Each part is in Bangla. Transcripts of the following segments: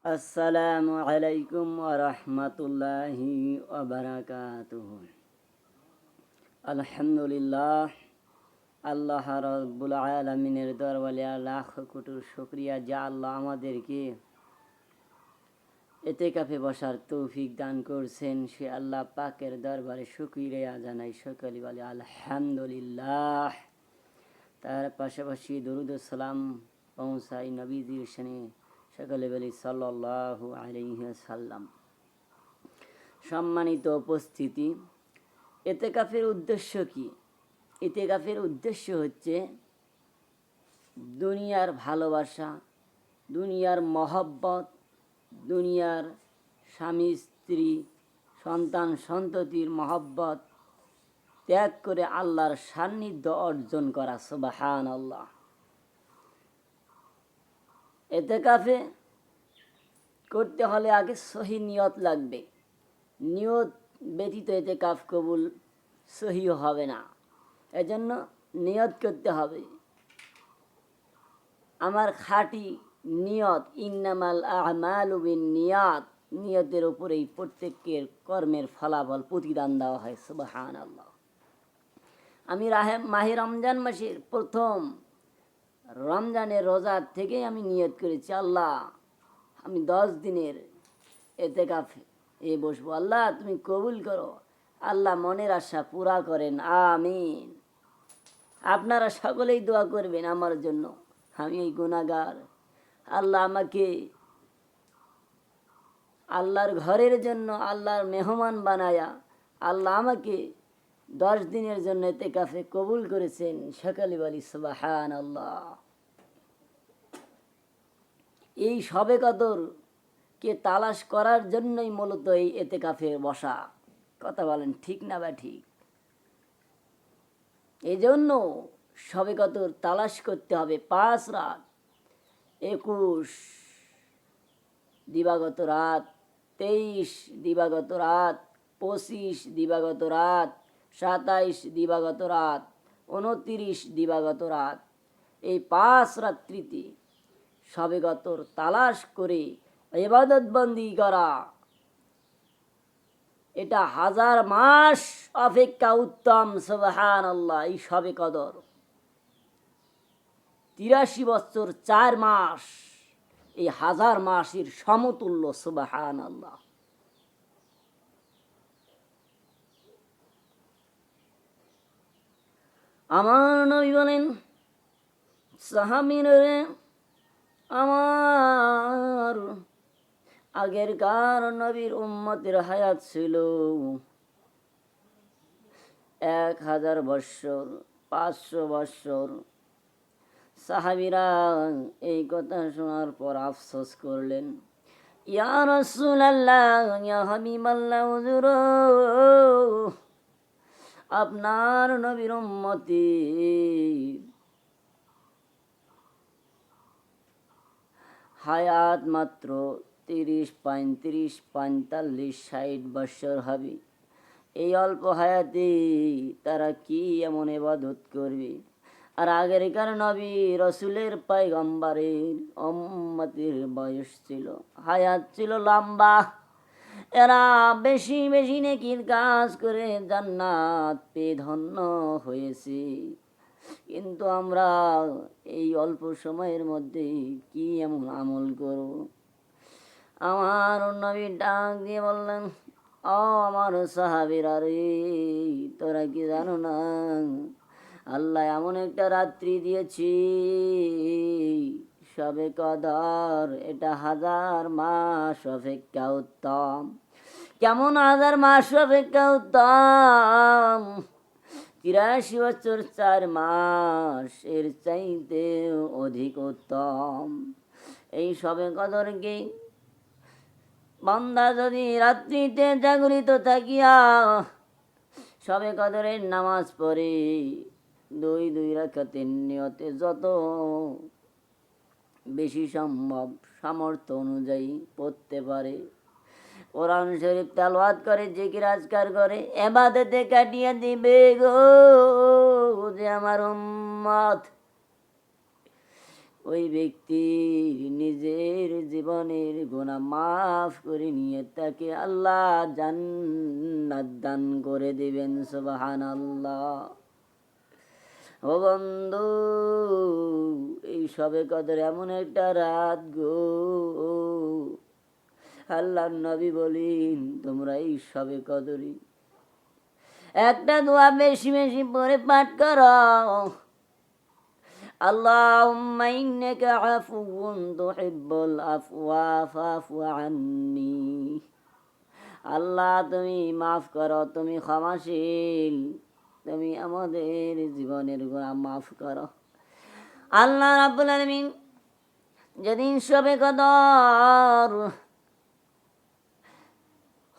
আসসালামু আলাইকুম ওয়া রাহমাতুল্লাহি ওয়া বারাকাতুহু। আলহামদুলিল্লাহ, আল্লাহ রাব্বুল আলামিনের দরবারে লাখ কোটি শুকরিয়া যে আল্লাহ আমাদেরকে এতেকাফে বসার তৌফিক দান করছেন। সে আল্লাহ পাকের দরবারে শুকরিয়া জানাই, সকলে বলে আলহামদুলিল্লাহ। তার পাশাপাশি দরুদ ও সালাম পৌঁছাই নবীজির শানে, সকলে বলি সাল্লাল্লাহু আলাইহি ওয়াসাল্লাম। সম্মানিত উপস্থিতি, এতেকাফের উদ্দেশ্য কি? এতেকাফের উদ্দেশ্য হচ্ছে দুনিয়ার ভালোবাসা, দুনিয়ার মহব্বত, দুনিয়ার স্বামী স্ত্রী সন্তান সন্ততির মহব্বত ত্যাগ করে আল্লাহর সান্নিধ্য অর্জন করা। সুবহানাল্লাহ। এতেকাফে করতে হলে আগে সহি নিয়ত লাগবে। নিয়ত ব্যতীত এতেকাফ কবুল সহি হবে না। এজন্য নিয়ত করতে হবে। আমার খাঁটি নিয়ত, ইন্নামাল আমালু বিন্নিয়াত, নিয়তের উপরেই প্রত্যেকের কর্মের ফলাফল প্রতিদান দেওয়া হয়। সুবহানাল্লাহ। আমি মাহে রমজান মাসের প্রথম রমজানের রোজার থেকেই আমি নিয়ত করেছি, আল্লাহ আমি 10 দিনের এতেকাফে বসবো, আল্লাহ তুমি কবুল করো। আল্লাহ মনের আশা পুরা করেন, আমিন। আপনারা সকলেই দোয়া করবেন আমার জন্য। আমি এই গুনাহগার, আল্লাহ আমাকে আল্লাহর ঘরের জন্য আল্লাহর মেহমান বানায়া আল্লাহ আমাকে 10 দিনের জন্য এতেকাফে কবুল করেছেন। সকলে বলি সুবহানাল্লাহ। এই শবে কদরকে তালাশ করার জন্যই মূলত এই এতেকাফে বসা। কথা বলেন ঠিক না বা ঠিক? এই জন্য শবে কদর তালাশ করতে হবে। 5 রাত, 21 দিবাগত রাত, 23 দিবাগত রাত, 25 দিবাগত রাত, 27 দিবাগত রাত, 29 দিবাগত রাত। এই 5 রাত্রিতে শবে কদর তালাশ করে ইবাদত বন্দি করা, এটা 1000 মাস অপেক্ষা উত্তম। সুবহানাল্লাহ। এই শবে কদর 83 বছর 4 মাস, এই 1000 মাসের সমতুল্য। সুবহানাল্লাহ। আমার নবী বলেন, সাহাবীরা আমার আগেরকার নবীর উম্মতের হায়াত ছিল 1000 বৎসর, 500 বৎসর। সাহাবীরা এই কথা শোনার পর আফসোস করলেন, ইয়া রাসূলুল্লাহ, ইয়া হাবিবাল্লাহ, হুজুর আপনার নবীর উম্মতি হায়াত মাত্র 30, 35, 45, 60 বৎসর হবে। এই অল্প হায়াতে তারা কি এমন ইবাদত করবে? আর আগেরকার নবী রসুলের পয়গম্বরের উম্মতের বয়স ছিল, হায়াত ছিল লম্বা। এরা বেশি বেশি নেকির কাজ করে জান্নাত পেয়ে ধন্য হয়েছে। কিন্তু আমরা এই অল্প সময়ের মধ্যে কি এমন আমল করব? আমার নবী ডাক দিয়ে বললেন, ও আমার সাহাবীরা রে, তোরা কি জানো না আল্লাহ এমন একটা রাত্রি দিয়েছি, শবে কদর, এটা 1000 মাস অপেক্ষা উত্তম। কেমন 1000 মাস অপেক্ষা উত্তম? 83 বছর 4 মাস এর চাইতে অধিক উত্তম। এই শবে কদরকে বান্দা যদি রাত্রিতে জাগরিত থাকিয়া শবে কদরের নামাজ পড়ে 2 রাকাতের নিয়তে যত বেশি সম্ভব সামর্থ্য অনুযায়ী পড়তে পারে, কোরআন শরীফ তেলাওয়াত করে, জিকির আজকার করে, ইবাদতে কাটিয়ে দিবে গো যে আমার উম্মত। ওই ব্যক্তির নিজের যে জীবনের গুনাহ মাফ করে নিয়ে তাকে আল্লাহ জান্নাত দান করে দিবেন। সুবহানাল্লাহ। ও বন্ধু, এই সবে কদর এমন একটা রাত গো, আল্লাহর নবী বলেন তোমরা এই সবে কদরে একটা দোয়া বেশি বেশি পড়ে পাঠ করো। আল্লাহুম্মা ইন্নাকা আফুউন তুহিব্বুল আফওয়া ফাফু আন্নি। আল্লাহ তুমি মাফ করো, তুমি ক্ষমাশীল, তুমি আমাদের জীবনের গুনাহ মাফ করো। আল্লাহ রাব্বুল আলামিন যেদিন সবে কদর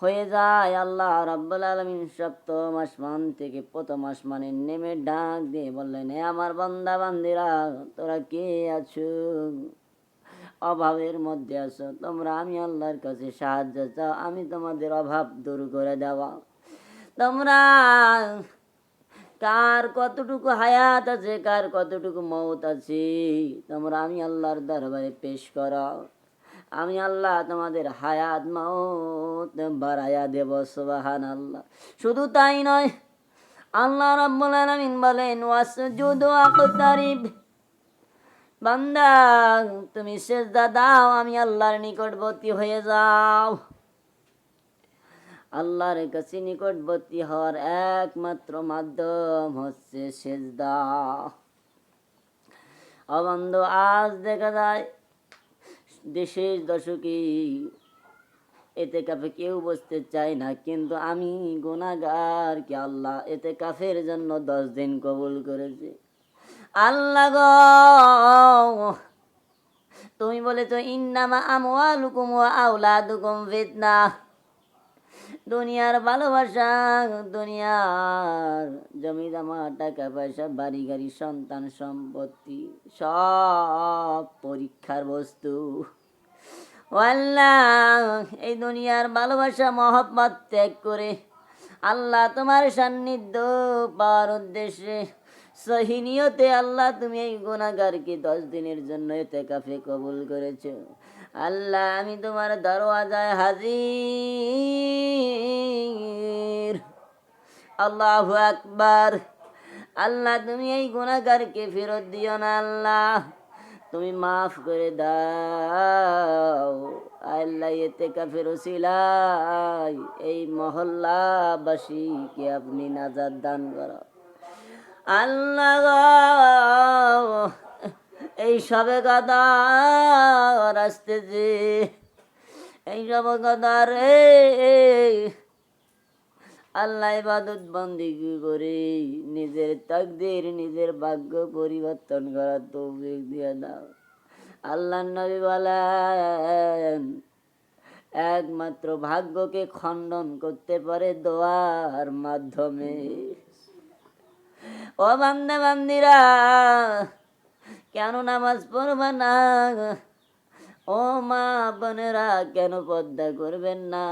হয়ে যায়, আল্লাহ রাব্বুল আলামিন সপ্তম আসমান থেকে প্রথম আসমানে নেমে ডাক দিয়ে বললেন, হে আমার বান্দা বান্দিরা, তোরা কে আছো? অভাবের মধ্যে আছো, তোমরা আমি আল্লাহর কাছে সাহায্য চাও, আমি তোমাদের অভাব দূর করে দেওয়া। তোমরা কার কতটুকু হায়াত আছে, কার কতটুকু মওত আছে, তোমরা আমি আল্লাহর দরবারে পেশ করো। আমি আল্লাহ তোমাদের হায়াত মওত বাড়াইয়া দেব। সুবহানাল্লাহ। শুধু তাই নয়, আল্লাহ রাব্বুল আলামিন বলেন, ওয়াসজুদু ওয়াকতারিব। বান্দা তুমি সিজদা দাও, আমি আল্লাহর নিকটবর্তী হয়ে যাও। আল্লাহর কাছে নিকটবর্তী হওয়ার একমাত্র মাধ্যম হচ্ছে সিজদা। ও বন্ধু, আজ দেখা যায় দেশের দশকে এতেকাফে কেউ বসতে চায় না, কিন্তু আমি গুনাহগারকে আল্লাহ এতেকাফের জন্য 10 দিন কবুল করেছে। আল্লাহ গো, তুমি বলেছো ইন্নামা আমওয়ালুকুম ওয়া আওলাদুকুম ফিতনা। দুনিয়ার ভালোবাসা, দুনিয়ার জমি জমা, টাকা পয়সা, বাড়ি গাড়ি, সন্তান সম্পত্তি সব পরীক্ষার বস্তু। আল্লাহ, এই দুনিয়ার ভালোবাসা মহব্বত ত্যাগ করে আল্লাহ তোমার সান্নিধ্য পাওয়ার উদ্দেশ্যে সহি নিয়তে আল্লাহ তুমি এই গুনাহগারকে 10 দিনের জন্য ইতিকাফে কবুল করেছো। আল্লাহ, আমি তোমার দরওয়াজায় হাজির। আল্লাহু আকবার। আল্লাহ, তুমি এই গুনাহগারকে ফেরত দিও না, আল্লাহ তুমি মাফ করে দাও। আল্লাহ, ইতিকাফের ওসিলায় এই মহল্লাবাসীকে আপনি নাজাত দান করো। আল্লাহ, এই সবে কদর আসতেছে, এই সবে কদর আল্লাহ ইবাদত বন্দেগি করে নিজের তাকদীর, নিজের ভাগ্য পরিবর্তন করার তৌফিক দিয়ে দাও। আল্লাহর নবী বলেন, একমাত্র ভাগ্যকে খণ্ডন করতে পারে দোয়ার মাধ্যমে। ও বান্দা বান্দিরা, কেন নামাজ পড়বে না? ও মা বোনেরা, কেন পর্দা করবেন না?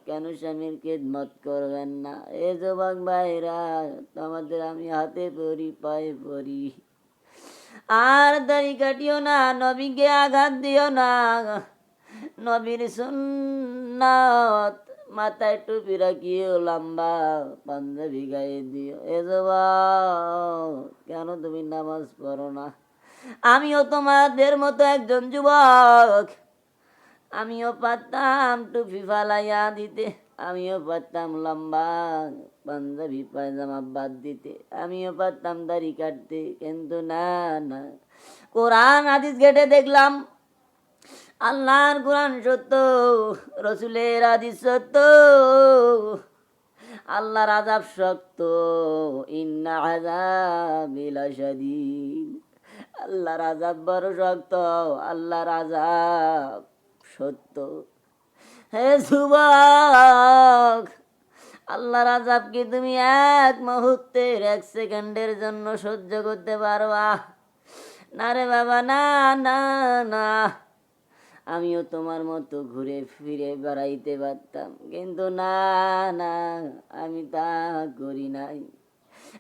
কেন স্বামীর খেদমত করবেন না? এ যুবক ভাইরা, তোমাদের আমি হাতে পড়ি, পায়ে পড়ি। আর দাড়ি কাটিও না, নবীকে আঘাত দিও না, নবীর সুন্নাত মাথায় টুপি রাখিও, লম্বা পাঞ্জাবি গায়ে দিও। এ যুবক, কেন তুমি নামাজ পড়ো না? আমিও তোমাদের মতো একজন যুবক, আমিও পারতাম টুপি ফালাইয়া দিতে, আমিও পারতাম লম্বা পাঞ্জাবি পায়জামা বাদ দিতে, আমিও পারতাম দাড়ি কাটতে, কিন্তু না না, কোরআন হাদিস ঘেটে দেখলাম আল্লাহর কোরআন সত্য, রসুলের হাদিস সত্য, আল্লাহর আযাব শক্ত। ইন্না আযাবি লাশাদীদ। আল্লাহর আযাব বড় শক্ত, আল্লাহর আযাব সত্য। হে যুবক, আল্লাহর আযাব কি তুমি এক মুহূর্তের, 1 সেকেন্ডের জন্য সহ্য করতে পারবা? না রে বাবা, না না না। আমিও তোমার মতো ঘুরে ফিরে বেড়াইতে পারতাম, কিন্তু না না, আমি তা করি নাই।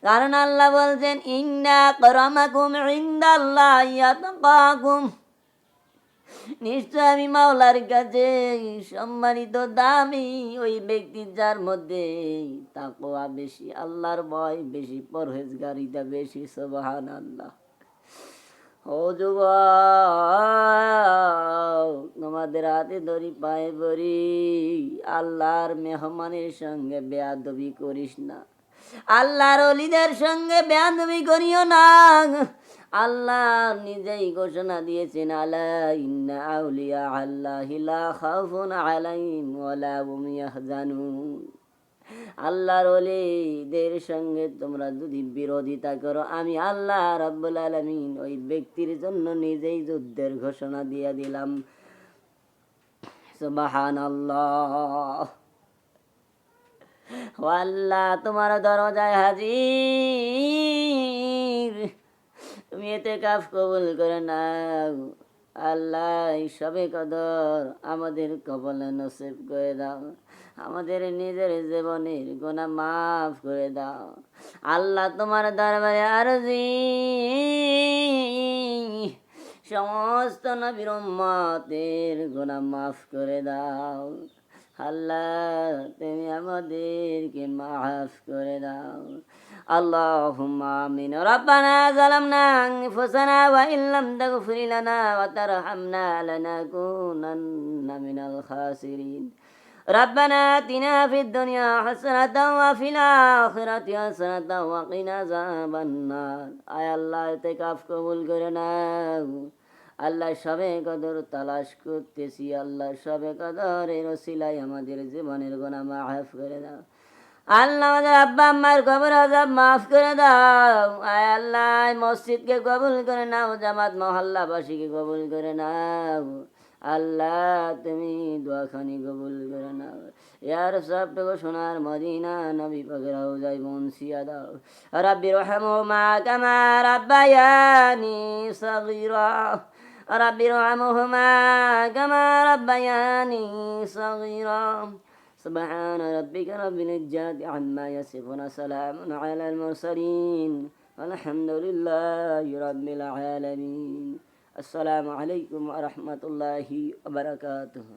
কারণ আল্লাহ বলছেন, ইন্না আকরামাকুম ইনদাল্লাহি আতকাকুম। নিশ্চয় আমি মাওলার কাছে সম্মানিত দামি ওই ব্যক্তি যার মধ্যে তাকওয়া বেশি, আল্লাহর ভয় বেশি, পরহেজগারিতা বেশি। সুবহানাল্লাহ। ও যুবক, তোমাদের হাতে ধরি পায়ে পড়ি, আল্লাহর মেহমানের সঙ্গে বেয়াদবি করিস না, আল্লাহর ওলিদের সঙ্গে বেয়াদবি করিও না। আল্লাহ নিজেই ঘোষণা দিয়েছেন, আলা ইন্না আউলিয়া আল্লাহি লা খাউফুন আলাইহিম ওয়া লা হুম ইয়াহজানুন। আল্লাহর ওলিদের সঙ্গে তোমরা যদি বিরোধিতা করো, আমি আল্লাহ রাব্বুল আলামিন ওই ব্যক্তির জন্য নিজেই যুদ্ধের ঘোষণা দিয়ে দিলাম। সুবহানাল্লাহ। ও আল্লাহ, তোমার দরজায় হাজির, তুমি ইতিকাফ কবুল করে নাও। আল্লাহ, এই সবে কদর আমাদের কবলে নসিব করে দাও, আমাদের নিজের জীবনের গুনাহ মাফ করে দাও। আল্লাহ, তোমার দরবারে আরজি, সমস্ত নবীর উম্মতের গুনাহ মাফ করে দাও। আল্লাহ, তুমি আমাদেরকে মাফ করে দাও। اللهم آمين. ربنا ظلمنا أنفسنا وإن لم تغفر لنا وترحمنا لنكونن من الخاسرين. ربنا آتنا في الدنيا حسنة وفي الآخرة حسنة وقنا عذاب النار. আয় আল্লাহ, ইতিকাফ কবুল করে নাও। আল্লাহ, সবে কদর তালাশ করতেছি, আল্লাহ সবে কদরের ওসিলায় আমাদের জীবনের গুনাহ মাফ করে দাও। আল্লাহ, আমাদের আব্বা আম্মার কবর আযাব মাফ করে দাও। আয় আল্লাহ, মসজিদকে কবুল করে নাও, জামাত মহল্লাবাসীকে কবুল করে নাও। আল্লাহ, তুমি দোয়াখানি কবুল করে নাও। ইয়ার সবটুকু সোনার মদিনা নবী পাকের রওজায় পৌঁছিয়া দাও। রাব্বি রহমহুমা কামা রাব্বায়ানি সগীরা। রাব্বি রহমহুমা কামা রাব্বায়ানি সগীরা। سبحان ربك رب العزة عما يصفون، سلام على المرسلين والحمد لله رب العالمين. السلام عليكم ورحمة الله وبركاته.